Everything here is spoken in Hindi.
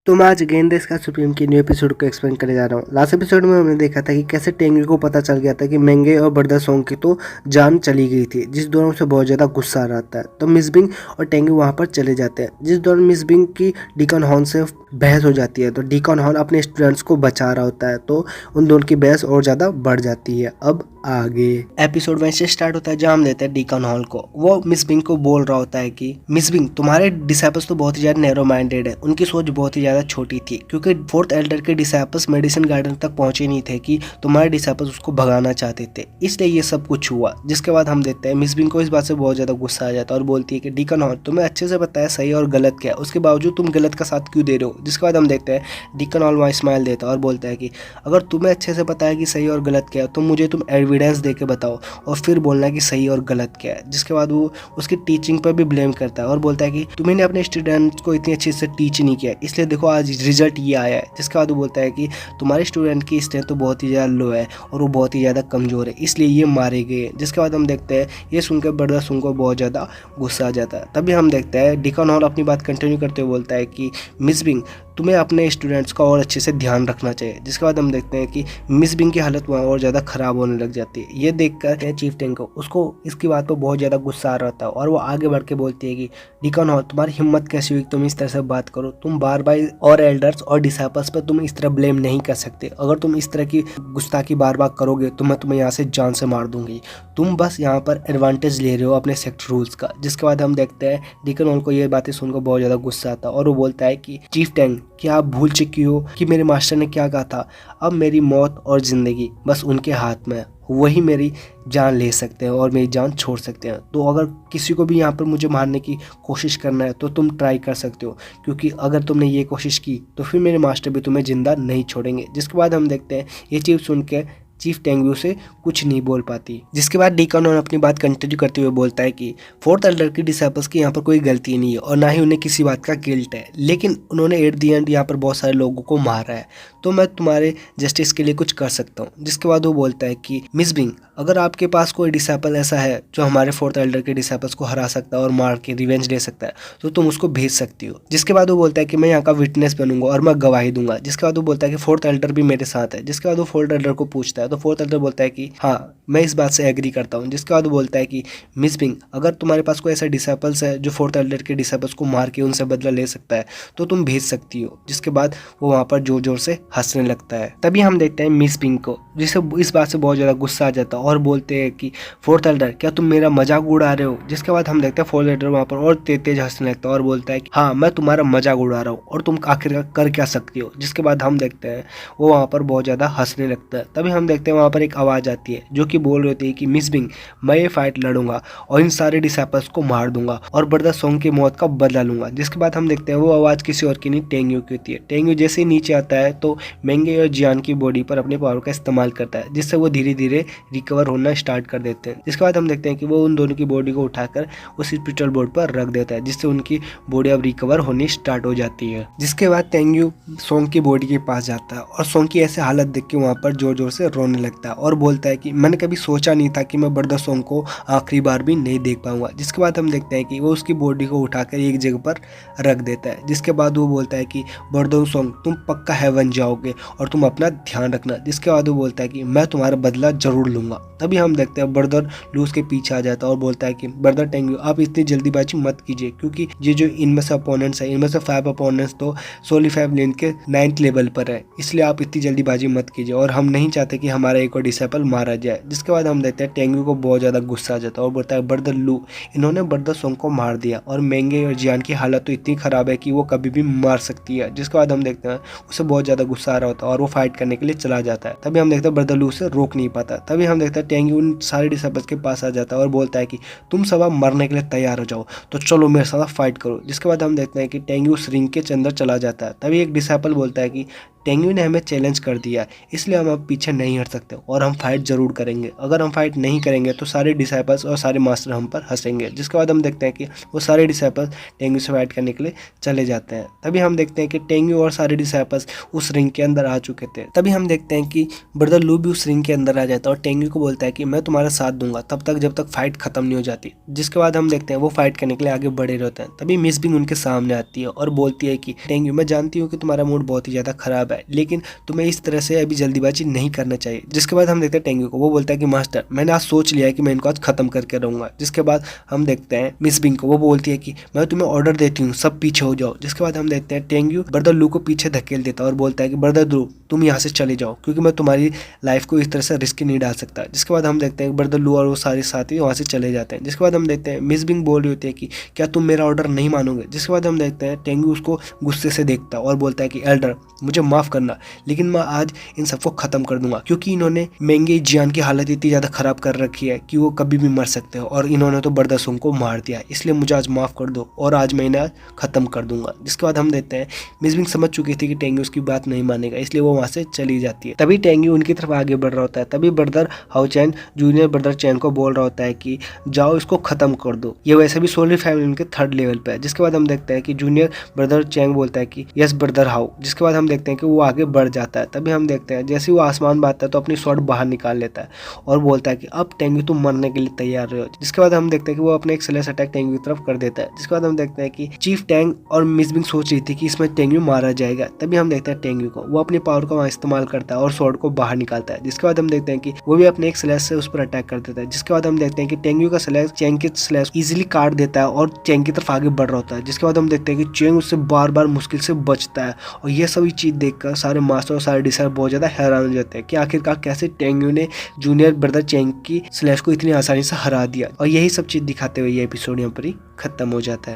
तो मैं आज गेंदेस का सुप्रीम के न्यू एपिसोड को एक्सप्लेन करने जा रहा हूँ। लास्ट एपिसोड में हमने देखा था कि कैसे टेंगी को पता चल गया था कि मेंगे और ब्रदर सोंग की तो जान चली गई थी, जिस दौरान उसे बहुत ज़्यादा गुस्सा आ रहा था। तो मिस बिंग और टेंगी वहाँ पर चले जाते हैं, जिस दौरान मिस बिंग की डीकन हॉर्न से बहस हो जाती है। तो डीकन हॉर्न अपने स्टूडेंट्स को बचा रहा होता है, तो उन दोनों की बहस और ज़्यादा बढ़ जाती है। अब आगे एपिसोड वैसे स्टार्ट होता है जहाँ हम देते हैं डीकन हॉल को। वो मिस बिंग को बोल रहा होता है कि मिस बिंग, तुम्हारे डिसाइपल्स तो बहुत ही ज़्यादा नैरो माइंडेड है, उनकी सोच बहुत ही ज़्यादा छोटी थी, क्योंकि फोर्थ एल्डर के डिसाइपल्स मेडिसिन गार्डन तक पहुंचे नहीं थे कि तुम्हारे डिसाइपल्स उसको भगाना चाहते थे, इसलिए ये सब कुछ हुआ। जिसके बाद हम देखते हैं मिस बिंग को इस बात से बहुत ज़्यादा गुस्सा आ जाता है और बोलती है कि डीकन हॉल, तुम्हें अच्छे से पता है सही और गलत क्या है, उसके बावजूद तुम गलत का साथ क्यों दे रहे हो। जिसके बाद हम देखते हैं डीकन हॉल वहाँ स्माइल देता है और बोलता है कि अगर तुम्हें अच्छे से पता है कि सही और गलत क्या है तो मुझे तुम एविडेंस दे के बताओ और फिर बोलना कि सही और गलत क्या है। जिसके बाद वो उसकी टीचिंग पर भी ब्लेम करता है और बोलता है कि तुम्हें अपने स्टूडेंट्स को इतनी अच्छे से टीच नहीं किया, इसलिए देखो आज रिजल्ट ये आया है। जिसके बाद वो बोलता है कि तुम्हारे स्टूडेंट की स्ट्रेंथ तो बहुत ही ज़्यादा लो है और वो बहुत ही ज़्यादा कमज़ोर है, इसलिए ये मारे गए। जिसके बाद हम देखते हैं ये सुनकर ब्रदर सुंग को बहुत ज़्यादा गुस्सा आ जाता है। तभी हम देखते हैं डीकन हॉल अपनी बात कंटिन्यू करते हुए बोलता है कि मिस बिंग, तुम्हें अपने स्टूडेंट्स का और अच्छे से ध्यान रखना चाहिए। जिसके बाद हम देखते हैं कि मिस बिंग की हालत वहाँ और ज़्यादा ख़राब होने लग जाती है। ये देखकर चीफ टेंग को उसको इसकी बात पर बहुत ज़्यादा गुस्सा आ रहा था और वो आगे बढ़ के बोलती है कि डीकन हॉल, तुम्हारी हिम्मत कैसी हुई तुम इस तरह से बात करो, तुम बार बार और एल्डर्स और डिसाइपल्स पर तुम इस तरह ब्लेम नहीं कर सकते, अगर तुम इस तरह की गुस्ताखी बार बार करोगे तो मैं तुम्हें यहाँ से जान से मार दूंगी, तुम बस यहाँ पर एडवांटेज ले रहे हो अपने सेक्ट रूल्स का। जिसके बाद हम देखते हैं डीकन हॉल को ये बातें सुनकर बहुत ज़्यादा गुस्सा आता है और वो बोलता है कि चीफ टेंग, क्या आप भूल चुकी हो कि मेरे मास्टर ने क्या कहा था, अब मेरी मौत और ज़िंदगी बस उनके हाथ में है, वही मेरी जान ले सकते हैं और मेरी जान छोड़ सकते हैं। तो अगर किसी को भी यहाँ पर मुझे मारने की कोशिश करना है तो तुम ट्राई कर सकते हो, क्योंकि अगर तुमने ये कोशिश की तो फिर मेरे मास्टर भी तुम्हें ज़िंदा नहीं छोड़ेंगे। जिसके बाद हम देखते हैं ये चीज़ सुन के चीफ टेंगू से कुछ नहीं बोल पाती। जिसके बाद डीकन अपनी बात कंटिन्यू करते हुए बोलता है कि फोर्थ एल्डर की डिसाइपल्स की यहाँ पर कोई गलती नहीं है और ना ही उन्हें किसी बात का गिल्ट है, लेकिन उन्होंने एट दी एंड यहाँ पर बहुत सारे लोगों को मारा है, तो मैं तुम्हारे जस्टिस के लिए कुछ कर सकता हूँ। जिसके बाद वो बोलता है कि मिस बिंग, अगर आपके पास कोई डिसाइपल ऐसा है जो हमारे फोर्थ एल्डर के डिसाइपल्स को हरा सकता है और मार के रिवेंज ले सकता है तो तुम उसको भेज सकती हो। जिसके बाद वो बोलता है कि मैं यहाँ का विटनेस बनूंगा और मैं गवाही दूंगा। जिसके बाद वो बोलता है कि फोर्थ एल्डर भी मेरे साथ है। जिसके बाद वो फोर्थ एल्डर को पूछता है तो फोर्थ एल्डर बोलता है कि हाँ, मैं इस बात से एग्री करता हूँ। जिसके बाद वो बोलता है कि मिस बिंग, अगर तुम्हारे पास कोई ऐसा डिसाइपल्स है जो फोर्थ एल्डर के डिसाइपल्स को मार के उनसे बदला ले सकता है तो तुम भेज सकती हो। जिसके बाद वो वहाँ पर जोर जोर से हंसने लगता है। तभी हम देखते हैं मिस बिंग को, जिसे इस बात से बहुत ज़्यादा गुस्सा आ जाता है और बोलते हैं कि फोर्थ एल्डर, क्या तुम मेरा मजाक उड़ा रहे हो। जिसके बाद हम देखते हैं फोर्थ एल्डर वहाँ पर और तेज हंसने लगता है और बोलता है कि हाँ, मैं तुम्हारा मजाक उड़ा रहा हूँ और तुम आखिर कर क्या सकती हो। जिसके बाद हम देखते हैं वो वहाँ पर बहुत ज़्यादा हंसने लगता है। तभी हम देखते हैं वहाँ पर एक आवाज़ आती है जो कि बोल रही होती है कि मिस बिंग, मैं ये फाइट लड़ूंगा और इन सारे डिसाइपल्स को मार दूंगा और ब्रदर सोंग की मौत का बदला लूंगा। जिसके बाद हम देखते हैं वो आवाज़ किसी और की नहीं, टेंग्यू की होती है। टेंग्यू जैसे ही नीचे आता है तो मेंगे और जियान की बॉडी पर अपने पावर का इस्तेमाल करता है, जिससे वो धीरे धीरे रिकवर होना स्टार्ट कर देते हैं। जिसके बाद हम देखते हैं कि वो उन दोनों की बॉडी को उठाकर उस स्पिरिचुअल बोर्ड पर रख देता है, जिससे उनकी बॉडी अब रिकवर होनी स्टार्ट हो जाती है। जिसके बाद टेंग्यू सोंग की बॉडी के पास जाता है और सोंग की ऐसे हालत देख के वहाँ पर जोर जोर से रोने लगता है और बोलता है कि मैंने कभी सोचा नहीं था कि मैं ब्रदर सोंग को आखिरी बार भी नहीं देख पाऊंगा। जिसके बाद हम देखते हैं कि वो उसकी बॉडी को उठाकर एक जगह पर रख देता है। जिसके बाद वो बोलता है कि ब्रदर सोंग, तुम पक्का हेवन जाओगे और तुम अपना ध्यान रखना। जिसके बाद वो बोलता है कि मैं तुम्हारा बदला जरूर लूंगा। तभी हम देखते हैं ब्रदर लूज के पीछे आ जाता है और बोलता है कि ब्रदर टेंग्यू, आप इतनी जल्दीबाजी मत कीजिए, क्योंकि ये जो इनमें से अपोनेंट्स है, इनमें से 5 अपोनेंट्स तो सोली 5 लेन के 9th लेवल पर है, इसलिए आप इतनी जल्दीबाजी मत कीजिए और हम नहीं चाहते कि हमारा एक और डिसाइपल मारा जाए। जिसके बाद हम देखते हैं टेंग्यू को बहुत ज़्यादा गुस्सा आ जाता है और बोलता है ब्रदर लू, इन्होंने ब्रदर सोंग को मार दिया और मेंगे और जियान की हालत तो इतनी ख़राब है कि वो कभी भी मार सकती है। जिसके बाद हम देखते हैं उसे बहुत ज़्यादा गुस्सा आ रहा होता है और वो फाइट करने के लिए चला जाता है। तभी हम देखते हैं ब्रदर लू उसे रोक नहीं पाता। तभी हम देखते हैं टेंग्यू उन सारे डिसाइपल्स के पास आ जाता है और बोलता है कि तुम सब अब मरने के लिए तैयार हो जाओ, तो चलो मेरे साथ फाइट करो। जिसके बाद हम देखते हैं कि टेंग्यू उस रिंग के अंदर चला जाता है। तभी एक डिसाइपल बोलता है कि टेंग्यू ने हमें चैलेंज कर दिया, इसलिए हम अब पीछे नहीं हट सकते और हम फाइट जरूर करेंगे। अगर हम फाइट नहीं करेंगे तो सारे डिसाइपल्स और सारे मास्टर हम पर हंसेंगे। जिसके बाद हम देखते हैं कि वो सारे डिसाइपल्स टेंग्यू से फाइट करने के लिए चले जाते हैं। तभी हम देखते हैं कि टेंग्यू और सारे डिसाइपल्स उस रिंग के अंदर आ चुके थे। तभी हम देखते हैं कि ब्रदर लू भी उस रिंग के अंदर आ जाता है और टेंग्यू को बोलता है कि मैं तुम्हारा साथ दूंगा तब तक जब तक फाइट खत्म नहीं हो जाती। जिसके बाद हम देखते हैं वो फाइट करने के लिए आगे बढ़े रहते हैं। तभी मिस बिंग उनके सामने आती है और बोलती है कि टेंग्यू, मैं जानती हूँ कि तुम्हारा मूड बहुत ही ज्यादा खराब है, लेकिन तुम्हें इस तरह से अभी जल्दीबाजी नहीं करना चाहिए। जिसके बाद हम देखते हैं टेंग्यू को, वो बोलता है कि मास्टर मैंने आज सोच लिया है कि मैं इनको आज खत्म करके रहूंगा। जिसके बाद हम देखते हैं मिस बिंग को, वो बोलती है कि मैं तुम्हें ऑर्डर देती हूँ, सब पीछे हो जाओ। जिसके बाद हम देखते हैं टेंग्यू ब्रदर लू को पीछे धकेल देता है और बोलता है कि ब्रदर लू तुम यहाँ से चले जाओ, क्योंकि मैं तुम्हारी लाइफ को इस तरह से रिस्क नहीं डाल सकता। जिसके बाद हम देखते हैं ब्रदर लू और वो सारे साथी वहाँ से चले जाते हैं। जिसके बाद हम देखते हैं मिस बिंग बोल रही होती है कि क्या तुम मेरा ऑर्डर नहीं मानोगे। जिसके बाद हम देखते हैं टेंग्यू उसको गुस्से से देखता है और बोलता है कि एल्डर मुझे माफ करना, लेकिन मैं आज इन सबको खत्म कर दूंगा, क्योंकि इन्होंने मेंगे जियान की हालत इतनी ज्यादा खराब कर रखी है कि वो कभी भी मर सकते हैं और इन्होंने तो ब्रदर सोंग को मार दिया, इसलिए मुझे आज माफ कर दो और आज मैं इन्हें खत्म कर दूंगा। जिसके बाद हम देखते हैं मिस बिंग समझ चुकी थी कि टेंग्यू उसकी बात नहीं मानेगा, इसलिए वो वहां से चली जाती है। तभी टेंग्यू उनकी तरफ आगे बढ़ रहा होता है। तभी brother Hao Chen junior brother Chen को बोल रहा होता है कि जाओ इसको खत्म कर दो, ये वैसे भी सोलर फैमिली उनके 3rd लेवल पे है। जिसके बाद हम देखते हैं कि जूनियर ब्रदर चैंग बोलता है कि यस ब्रदर हाउ। जिसके बाद हम देखते हैं कि वो आगे बढ़ जाता है। तभी हम देखते हैं जैसे वो आसमान बांधता है तो अपनी स्वॉर्ड बाहर निकाल लेता है और बोलता है कि अब टेंग्यू तुम मरने के लिए तैयार रहो। जिसके बाद हम देखते हैं कि वो अपने एक स्लैश अटैक टेंग्यू की तरफ कर देता है। जिसके बाद हम देखते हैं कि चीफ टैंग और मिस बिंग सोच रही थी कि इसमें टेंग्यू मारा जाएगा। तभी हम देखते हैं टेंग्यू को, वो अपनी पावर का इस्तेमाल करता है और स्वॉर्ड को बाहर निकालता है। जिसके बाद हम देखते हैं कि वो भी अपने एक स्लैश से उस पर अटैक कर देता है। जिसके बाद हम देखते हैं कि टेंग्यू का स्लैश चैंग के स्लैश इजीली काट देता है और चैंग की तरफ आगे बढ़ रहा होता है। जिसके बाद हम देखते हैं कि चैंग उससे बार बार मुश्किल से बचता है और ये सभी चीज देखकर सारे मास्टर और सारे डिसाइडर बहुत ज्यादा हैरान हो जाते हैं कि आखिरकार कैसे टेंग्यू ने जूनियर ब्रदर चैंग की स्लैश को इतनी आसानी से हरा दिया। और यही सब चीज दिखाते हुए ये एपिसोड यहाँ पर ही खत्म हो जाता है।